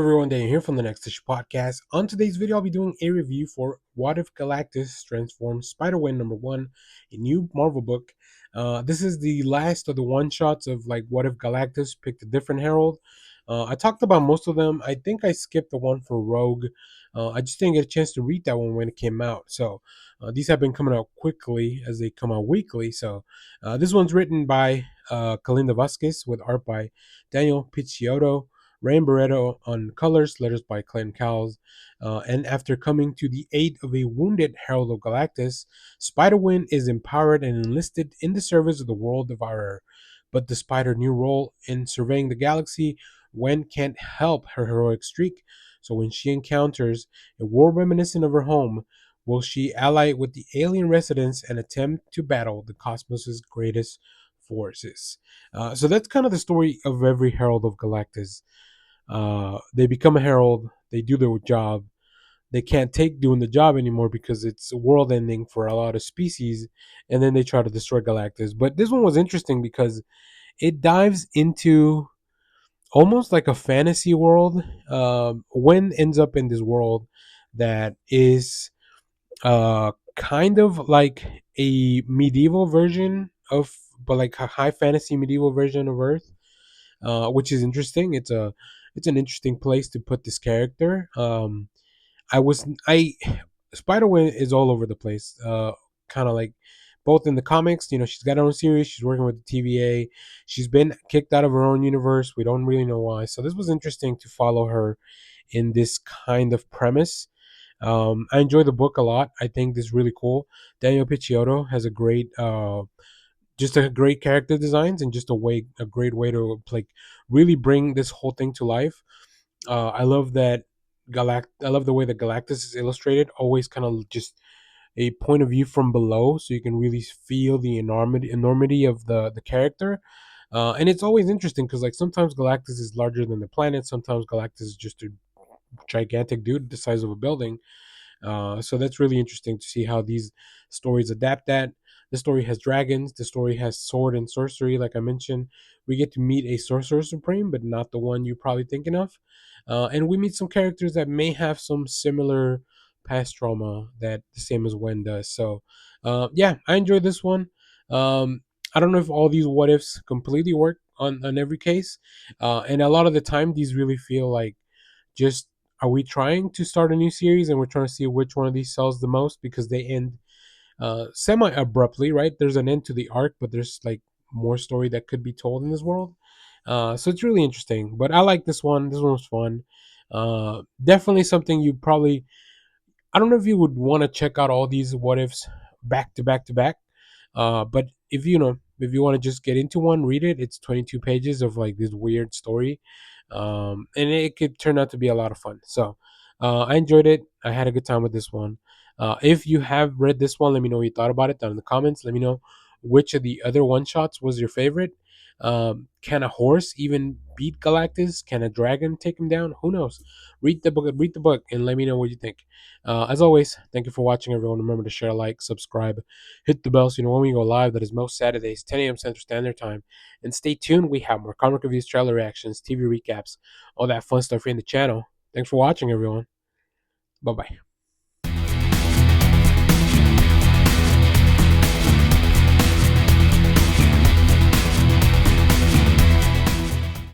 everyone, Daniel here from the Next Issue Podcast. On today's video, I'll be doing a review for What If Galactus Transforms Spider-Gwen #1, a new Marvel book. This is the last of the one-shots of What If Galactus picked a different Herald. I talked about most of them. I think I skipped the one for Rogue. I just didn't get a chance to read that one when it came out. So these have been coming out quickly as they come out weekly. So this one's written by Kalinda Vasquez with art by Daniel Picciotto. Rain Barreto on colors, letters by Clayton Cowles. And after coming to the aid of a wounded Herald of Galactus, Spider-Gwen is empowered and enlisted in the service of the World Devourer. But despite her new role in surveying the galaxy, Gwen can't help her heroic streak. So when she encounters a war reminiscent of her home, will she ally with the alien residents and attempt to battle the cosmos's greatest forces? So that's kind of the story of every Herald of Galactus. They become a herald. They do their job. They can't take doing the job anymore because it's world ending for a lot of species, and then they try to destroy Galactus. But this one was interesting because it dives into almost like a fantasy world. When ends up in this world that is kind of like a medieval version of, but like a high fantasy medieval version of Earth, which is interesting. It's an interesting place to put this character. I Spider-Man is all over the place. Kind of like both in the comics. She's got her own series. She's working with the TVA. She's been kicked out of her own universe. We don't really know why. So this was interesting to follow her in this kind of premise. I enjoy the book a lot. I think this is really cool. Daniel Picciotto has just a great character designs and just a great way to really bring this whole thing to life. I love that I love the way that Galactus is illustrated. Always kind of just a point of view from below, so you can really feel the enormity of the character. And it's always interesting because sometimes Galactus is larger than the planet. Sometimes Galactus is just a gigantic dude the size of a building. So that's really interesting to see how these stories adapt that. The story has dragons. The story has sword and sorcery. Like I mentioned, we get to meet a sorcerer supreme, but not the one you're probably thinking of. And we meet some characters that may have some similar past trauma that the same as Wen does. So, yeah, I enjoyed this one. I don't know if all these what ifs completely work on every case, and a lot of the time these really feel like just, are we trying to start a new series and we're trying to see which one of these sells the most because they end semi abruptly, right? There's an end to the arc, but there's more story that could be told in this world. So it's really interesting. But I like this one. This one was fun. Definitely something you probably, I don't know if you would want to check out all these what ifs back to back to back. But if you want to just get into one, read it. It's 22 pages of this weird story, and it could turn out to be a lot of fun. So I enjoyed it. I had a good time with this one. If you have read this one, let me know what you thought about it down in the comments. Let me know which of the other one shots was your favorite. Can a horse even beat Galactus? Can a dragon take him down? Who knows? Read the book, and let me know what you think. As always, thank you for watching, everyone. Remember to share, like, subscribe, hit the bell so you know when we go live. That is most Saturdays, 10 a.m. Central Standard Time. And stay tuned. We have more comic reviews, trailer reactions, TV recaps, all that fun stuff here in the channel. Thanks for watching, everyone. Bye bye.